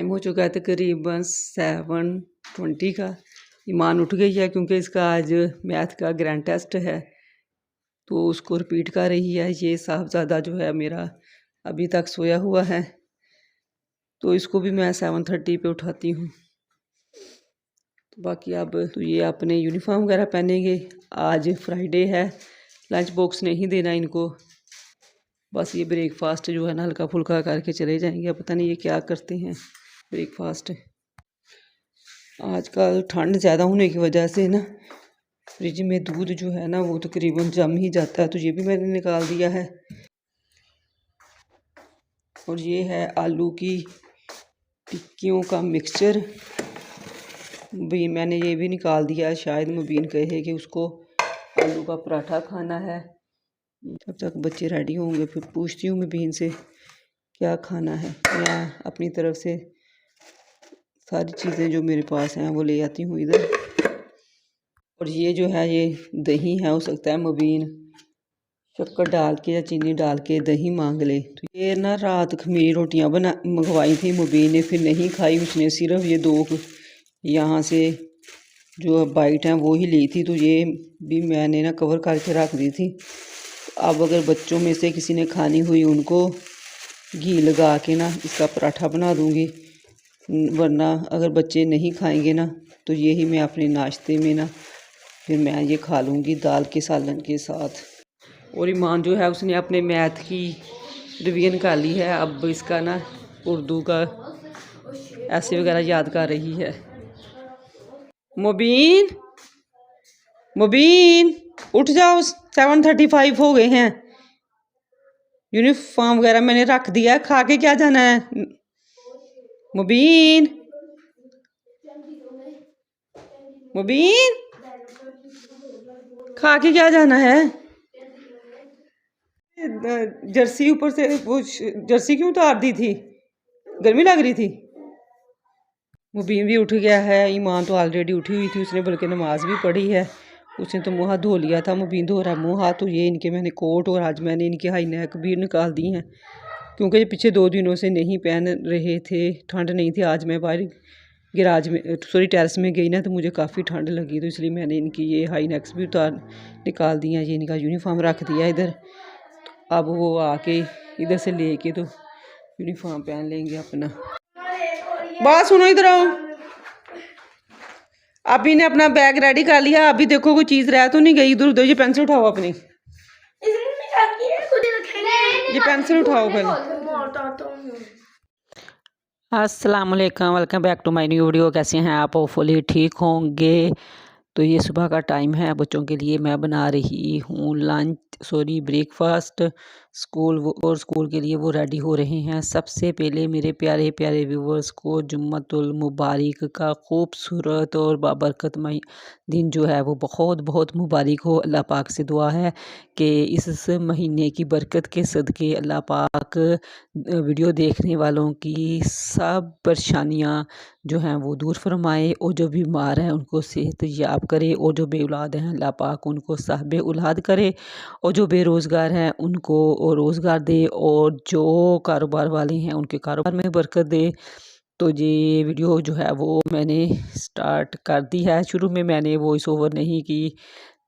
Time हो चुका है तकरीबन 7:20 का। ईमान उठ गई है क्योंकि इसका आज मैथ का ग्रैंड टेस्ट है, तो उसको रिपीट कर रही है। ये साहबज़ादा जो है मेरा अभी तक सोया हुआ है, तो इसको भी मैं 7:30 पे उठाती हूँ। तो बाकी अब तो ये अपने यूनिफॉर्म वगैरह पहनेंगे। आज फ्राइडे है, लंच बॉक्स नहीं देना इनको। बस ये ब्रेकफास्ट जो है ना हल्का फुल्का करके चले जाएंगे। अब पता नहीं ये क्या करते हैं ब्रेकफास्ट। आजकल ठंड ज़्यादा होने की वजह से ना फ्रिज में दूध जो है ना वो तकरीबन जम ही जाता है, तो ये भी मैंने निकाल दिया है। और ये है आलू की टिक्कियों का मिक्सचर भी मैंने ये भी निकाल दिया है। शायद मुबीन कहे कि उसको आलू का पराठा खाना है। जब तक बच्चे रेडी होंगे फिर पूछती हूँ मुबीन से क्या खाना है। मैं अपनी तरफ से सारी चीज़ें जो मेरे पास हैं वो ले आती हूँ इधर। और ये जो है ये दही है, हो सकता है मुबीन शक्कर डाल के या चीनी डाल के दही मांग ले। तो ये ना रात खमीरी रोटियां मंगवाई थी मुबीन ने, फिर नहीं खाई उसने। सिर्फ ये 2 यहाँ से जो बाइट हैं वो ही ली थी, तो ये भी मैंने ना कवर करके रख दी थी। अब अगर बच्चों में से किसी ने खानी हुई उनको घी लगा के ना इसका पराठा बना दूँगी, वरना अगर बच्चे नहीं खाएंगे ना तो यही मैं अपने नाश्ते में ना फिर मैं ये खा लूँगी दाल के सालन के साथ। और ईमान जो है उसने अपने मैथ की रिवीजन कर ली है। अब इसका ना उर्दू का ऐसे वगैरह याद कर रही है। मुबीन मुबीन उठ जाओ, 7:35 हो गए हैं। यूनिफॉर्म वगैरह मैंने रख दिया, खा के क्या जाना है मुबीन? मुबीन खा के क्या जाना है? जर्सी ऊपर से वो जर्सी क्यों उतार दी थी? गर्मी लग रही थी। मुबीन भी उठ गया है। ईमान तो ऑलरेडी उठी हुई थी, उसने बल्कि नमाज भी पढ़ी है। उसने तो मुँह हाथ धो लिया था। मुबीन धो रहा है मुँह हाथ। तो ये इनके मैंने कोट और आज मैंने इनकी हाई नेक भी निकाल दी हैं, क्योंकि ये पिछले 2 दिनों से नहीं पहन रहे थे, ठंड नहीं थी। आज मैं बाहर गैराज में टेरेस में गई ना तो मुझे काफ़ी ठंड लगी, तो इसलिए मैंने इनकी ये हाई नेक्स भी निकाल दी हैं। ये इनका यूनिफॉर्म रख दिया इधर। अब वो आके इधर से लेके तो यूनिफॉर्म पहन लेंगे अपना। बात सुनो, इधर आओ। अभी ने अपना बैग रेडी कर लिया। अभी देखो कोई चीज़ रह तो नहीं गई इधर उधर। ये पेंसिल उठाओ अपनी, ये पेंसिल उठाओ पहले। अस्सलाम वालेकुम, welcome back to my new video. कैसे हैं आप? होपफुली ठीक होंगे। तो ये सुबह का टाइम है, बच्चों के लिए मैं बना रही हूँ ब्रेकफास्ट। स्कूल के लिए वो रेडी हो रहे हैं। सबसे पहले मेरे प्यारे प्यारे व्यूवर्स को जुम्मतुल मुबारक का खूबसूरत और बाबरकतमय दिन जो है वो बहुत बहुत मुबारक हो। अल्लाह पाक से दुआ है कि इस महीने की बरकत के सदके अल्लाह पाक वीडियो देखने वालों की सब परेशानियाँ जो हैं वो दूर फरमाए, और जो बीमार हैं उनको सेहत याब करे, और जो बेऔलाद हैं अल्लाह पाक उनको साहिब औलाद करे, और जो बेरोज़गार हैं उनको और रोज़गार दे, और जो कारोबार वाले हैं उनके कारोबार में बरकत दे। तो ये वीडियो जो है वो मैंने स्टार्ट कर दी है। शुरू में मैंने वॉइस ओवर नहीं की,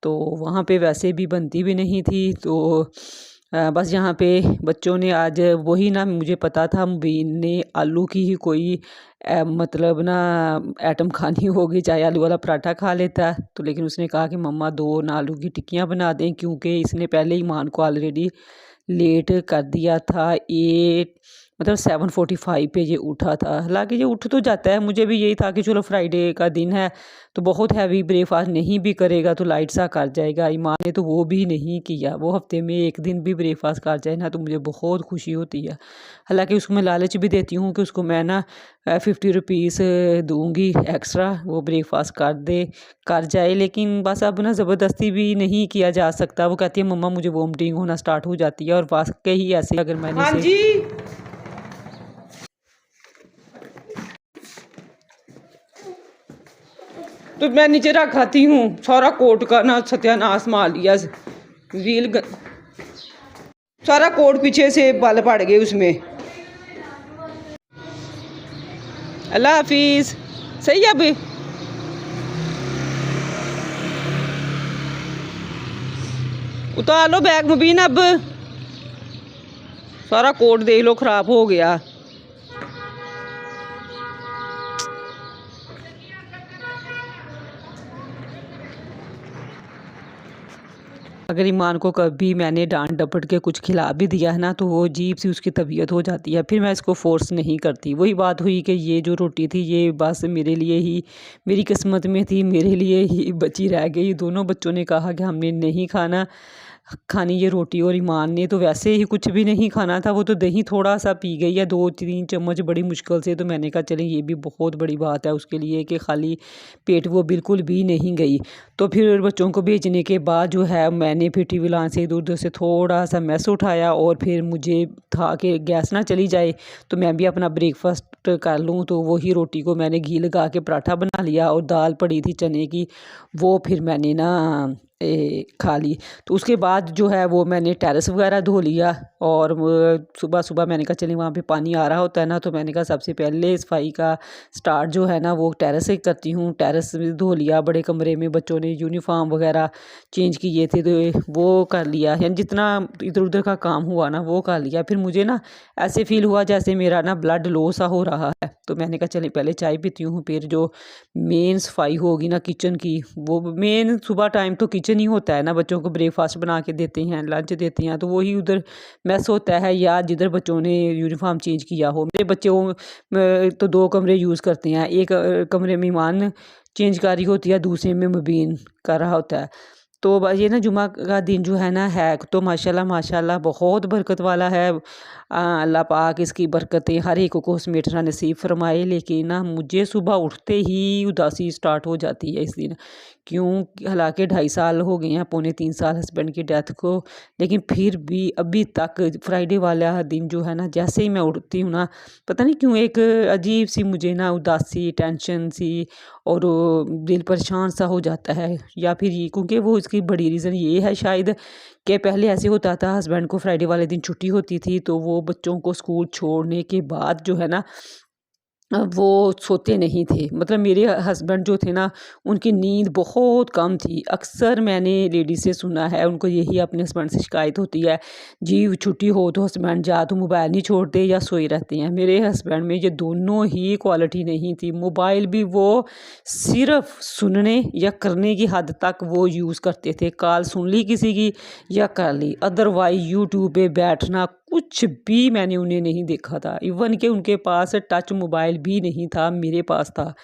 तो वहाँ पे वैसे भी बनती भी नहीं थी। तो बस यहाँ पे बच्चों ने आज वही ना, मुझे पता था मुबीन ने आलू की ही कोई मतलब ना आइटम खानी होगी, चाहे आलू वाला पराठा खा लेता। तो लेकिन उसने कहा कि मम्मा 2 ना आलू की टिक्कियाँ बना दें, क्योंकि इसने पहले ईमान को ऑलरेडी लेट कर दिया था। ये मतलब 7:45 पे ये उठा था। हालांकि ये उठ तो जाता है, मुझे भी यही था कि चलो फ्राइडे का दिन है तो बहुत हैवी ब्रेकफास्ट नहीं भी करेगा तो लाइट सा कर जाएगा। ईमान ने तो वो भी नहीं किया। वो हफ्ते में 1 दिन भी ब्रेकफास्ट कर जाए ना तो मुझे बहुत खुशी होती है। हालांकि उसको मैं लालच भी देती हूँ कि उसको मैं ना 50 रुपीज़ दूँगी एक्स्ट्रा, वो ब्रेकफास्ट कर जाए। लेकिन बस अब ना ज़बरदस्ती भी नहीं किया जा सकता। वो कहती है मम्मा मुझे वोमिटिंग होना स्टार्ट हो जाती है, और वाकई ही ऐसे अगर मैंने तो मैं नीचे रखाती हूँ। सारा कोट का ना सत्यानाश मार लिया, सारा कोट पीछे से बाल पड़ गए उसमें। अल्लाह हाफिज़। सही है अभी उतार लो बैग मुबीन। अब सारा कोट देख लो ख़राब हो गया। अगर ईमान को कभी मैंने डांट डपट के कुछ खिला भी दिया है ना तो वो अजीब सी उसकी तबीयत हो जाती है, फिर मैं इसको फोर्स नहीं करती। वही बात हुई कि ये जो रोटी थी ये बस मेरे लिए ही, मेरी किस्मत में थी, मेरे लिए ही बची रह गई। दोनों बच्चों ने कहा कि हमने नहीं खानी ये रोटी, और ईमान ने तो वैसे ही कुछ भी नहीं खाना था, वो तो दही थोड़ा सा पी गई है 2-3 चम्मच बड़ी मुश्किल से। तो मैंने कहा चलें ये भी बहुत बड़ी बात है उसके लिए कि खाली पेट वो बिल्कुल भी नहीं गई। तो फिर बच्चों को भेजने के बाद जो है मैंने फिर टीवी लान से इधर उधर से थोड़ा सा मैस उठाया, और फिर मुझे था कि गैस ना चली जाए तो मैं भी अपना ब्रेकफास्ट कर लूँ। तो वही रोटी को मैंने घी लगा के पराठा बना लिया, और दाल पड़ी थी चने की, वो फिर मैंने ना खा ली। तो उसके बाद जो है वो मैंने टेरेस वगैरह धो लिया, और सुबह सुबह मैंने कहा चलिए वहाँ पे पानी आ रहा होता है ना, तो मैंने कहा सबसे पहले सफाई का स्टार्ट जो है ना वो टेरेस से करती हूँ। टेरेस भी धो लिया, बड़े कमरे में बच्चों ने यूनिफॉर्म वगैरह चेंज किए थे तो वो कर लिया, यानी जितना इधर उधर का काम हुआ ना वो कर लिया। फिर मुझे ना ऐसे फील हुआ जैसे मेरा ना ब्लड लो सा हो रहा है, तो मैंने कहा चलिए पहले चाय पीती हूँ, फिर जो मेन सफाई होगी ना किचन की, वो मेन सुबह टाइम तो किचन ही होता है ना, बच्चों को ब्रेकफास्ट बना के देते हैं, लंच देते हैं, तो वही उधर मैस होता है, या जिधर बच्चों ने यूनिफॉर्म चेंज किया हो। मेरे बच्चों तो 2 कमरे यूज़ करते हैं, एक कमरे में ईमान चेंज कर रही होती है, दूसरे में मुबीन कर रहा होता है। तो ये ना जुमा का दिन जो है ना है तो माशाल्लाह माशाल्लाह बहुत बरकत वाला है। अल्लाह पाक इसकी बरकतें हर एक को समेटना नसीब फरमाए। लेकिन ना मुझे सुबह उठते ही उदासी स्टार्ट हो जाती है इस दिन, क्यों हालांकि 2.5 साल हो गए हैं, पौने 3 साल हस्बैंड की डेथ को, लेकिन फिर भी अभी तक फ्राइडे वाला दिन जो है ना जैसे ही मैं उठती हूँ ना, पता नहीं क्यों एक अजीब सी मुझे ना उदासी टेंशन सी और दिल परेशान सा हो जाता है। या फिर ये क्योंकि वो इसकी बड़ी रीज़न ये है शायद कि पहले ऐसे होता था हस्बैंड को फ्राइडे वाले दिन छुट्टी होती थी, तो वो बच्चों को स्कूल छोड़ने के बाद जो है ना वो सोते नहीं थे। मतलब मेरे हस्बैंड जो थे ना उनकी नींद बहुत कम थी। अक्सर मैंने लेडीज़ से सुना है उनको यही अपने हस्बैंड से शिकायत होती है, जी छुट्टी हो तो हस्बैंड या तो मोबाइल नहीं छोड़ते या सोए रहते हैं। मेरे हस्बैंड में ये दोनों ही क्वालिटी नहीं थी। मोबाइल भी वो सिर्फ सुनने या करने की हद तक वो यूज़ करते थे। कॉल सुन ली किसी की या कर ली, अदरवाइज़ यूट्यूब पे बैठना कुछ भी मैंने उन्हें नहीं देखा था। इवन कि उनके पास टच मोबाइल भी नहीं था, मेरे पास था।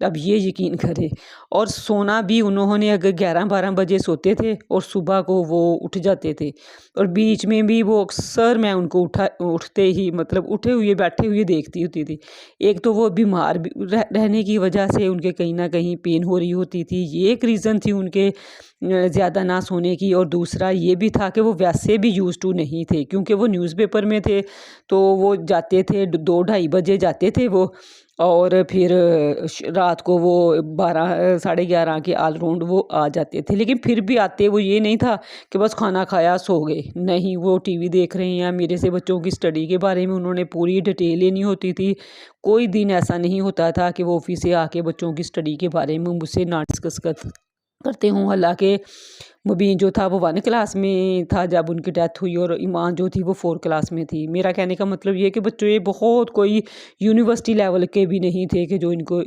अब ये यकीन करें। और सोना भी उन्होंने अगर 11-12 बजे सोते थे और सुबह को वो उठ जाते थे, और बीच में भी वो अक्सर मैं उनको उठते ही मतलब उठे हुए बैठे हुए देखती होती थी। एक तो वो बीमार भी रहने की वजह से उनके कहीं ना कहीं पेन हो रही होती थी, ये एक रीज़न थी उनके ज़्यादा ना सोने की। और दूसरा ये भी था कि वो वैसे भी यूज़ टू नहीं थे, क्योंकि वो न्यूज़पेपर में थे, तो वो जाते थे 2-2:30 बजे जाते थे वो, और फिर रात को वो 12 साढ़े 11 के ऑल राउंड वो आ जाते थे। लेकिन फिर भी आते वो ये नहीं था कि बस खाना खाया सो गए, नहीं वो टीवी देख रहे हैं। मेरे से बच्चों की स्टडी के बारे में उन्होंने पूरी डिटेल लेनी होती थी। कोई दिन ऐसा नहीं होता था कि वो ऑफिस से आके बच्चों की स्टडी के बारे में मुझसे ना डिस्कस करते हूँ। हालांकि मुबीन जो था वो 1 क्लास में था जब उनकी डेथ हुई, और ईमान जो थी वो 4 क्लास में थी। मेरा कहने का मतलब ये कि बच्चों ये बहुत कोई यूनिवर्सिटी लेवल के भी नहीं थे कि जो इनको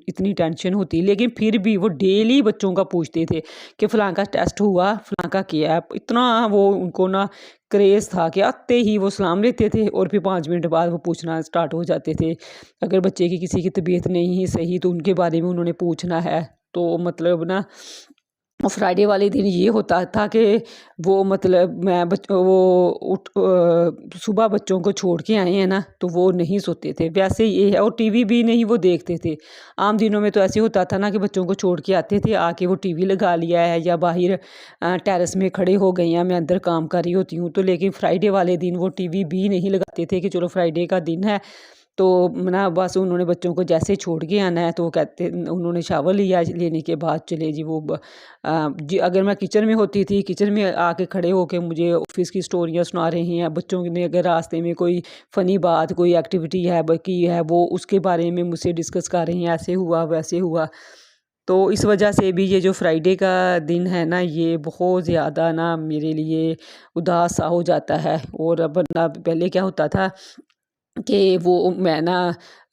इतनी टेंशन होती, लेकिन फिर भी वो डेली बच्चों का पूछते थे कि फ़लाँ का टेस्ट हुआ, फ़लाँ का किया है। इतना वो उनको ना क्रेज़ था कि आते ही वो सलाम लेते थे और फिर 5 मिनट बाद वो पूछना स्टार्ट हो जाते थे। अगर बच्चे की किसी की तबीयत नहीं सही तो उनके बारे में उन्होंने पूछना है। तो मतलब ना फ्राइडे वाले दिन ये होता था कि वो मतलब मैं सुबह बच्चों को छोड़ के आए हैं ना तो वो नहीं सोते थे। वैसे ये है, और टीवी भी नहीं वो देखते थे। आम दिनों में तो ऐसे होता था ना कि बच्चों को छोड़ के आते थे, आके वो टीवी लगा लिया है या बाहर टेरेस में खड़े हो गए हैं, मैं अंदर काम कर रही होती हूँ तो। लेकिन फ्राइडे वाले दिन वो टीवी भी नहीं लगाते थे कि चलो फ्राइडे का दिन है तो ना बस उन्होंने बच्चों को जैसे छोड़ के आना है तो वो कहते उन्होंने शावर लिया, लेने के बाद चले जी वो जी अगर मैं किचन में होती थी, किचन में आके खड़े होके मुझे ऑफिस की स्टोरियाँ सुना रही हैं, बच्चों ने अगर रास्ते में कोई फ़नी बात कोई एक्टिविटी है की है वो उसके बारे में मुझसे डिस्कस कर रही हैं, ऐसे हुआ वैसे हुआ। तो इस वजह से भी ये जो फ्राइडे का दिन है ना, ये बहुत ज़्यादा ना मेरे लिए उदास सा हो जाता है। और अब ना पहले क्या होता था कि वो मैं ना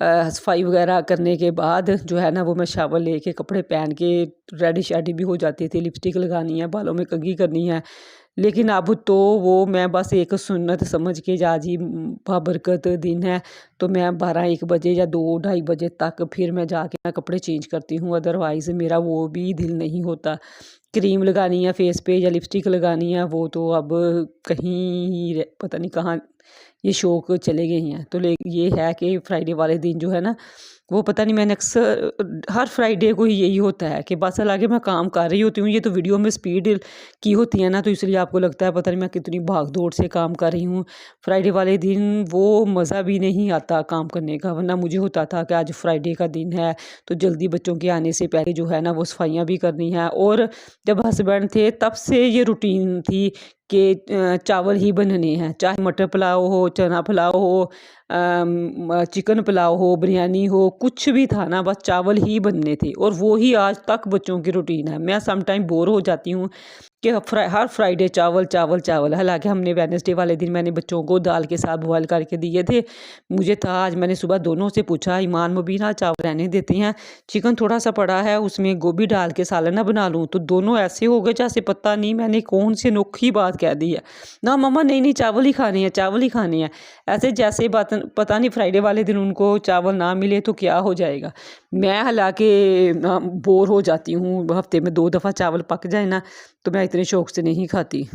सफाई वगैरह करने के बाद जो है ना वो मैं शावर लेके कपड़े पहन के रेडी शेडी भी हो जाती थी, लिपस्टिक लगानी है, बालों में कंघी करनी है। लेकिन अब तो वो मैं बस एक सुन्नत समझ के आज ही बाबरकत दिन है तो मैं 12-1 बजे या 2 ढाई बजे तक फिर मैं जाके ना कपड़े चेंज करती हूँ, अदरवाइज़ मेरा वो भी दिल नहीं होता। क्रीम लगानी है फेस पे या लिपस्टिक लगानी है वो तो अब कहीं पता नहीं कहाँ ये शौक चले गए हैं। तो ये है कि फ्राइडे वाले दिन जो है ना वो पता नहीं मैंने अक्सर हर फ्राइडे को ही यही होता है कि बस हालांकि मैं काम कर रही होती हूँ, ये तो वीडियो में स्पीड की होती है ना तो इसलिए आपको लगता है पता नहीं मैं कितनी भाग दौड़ से काम कर रही हूँ। फ्राइडे वाले दिन वो मज़ा भी नहीं आता काम करने का, वरना मुझे होता था कि आज फ्राइडे का दिन है तो जल्दी बच्चों के आने से पहले जो है ना वो सफाइयाँ भी करनी है। और जब हस्बैंड थे तब से ये रूटीन थी कि चावल ही बनने हैं, चाहे मटर पुलाव हो, चना पुलाव हो, चिकन पुलाव हो, बिरयानी हो, कुछ भी था ना बस चावल ही बनने थे। और वो ही आज तक बच्चों की रूटीन है। मैं सम टाइम बोर हो जाती हूँ कि हर फ्राइडे चावल चावल चावल। हालांकि हमने वेडनेसडे वाले दिन मैंने बच्चों को दाल के साथ बॉयल करके दिए थे। मुझे था आज मैंने सुबह दोनों से पूछा ईमान मुबीना चावल रहने देते हैं, चिकन थोड़ा सा पड़ा है उसमें गोभी डाल के सालन ना बना लूँ। तो दोनों ऐसे हो गए जैसे पता नहीं मैंने कौन सी अनोखी बात कह दी है। ना मम्मा नहीं नहीं चावल ही खाने हैं, चावल ही खाने हैं। ऐसे जैसे बात पता नहीं फ्राइडे वाले दिन उनको चावल ना मिले तो क्या हो जाएगा। मैं हालांकि बोर हो जाती हूँ, हफ्ते में 2 दफ़ा चावल पक जाए ना तो मैं इतने शौक से नहीं खाती।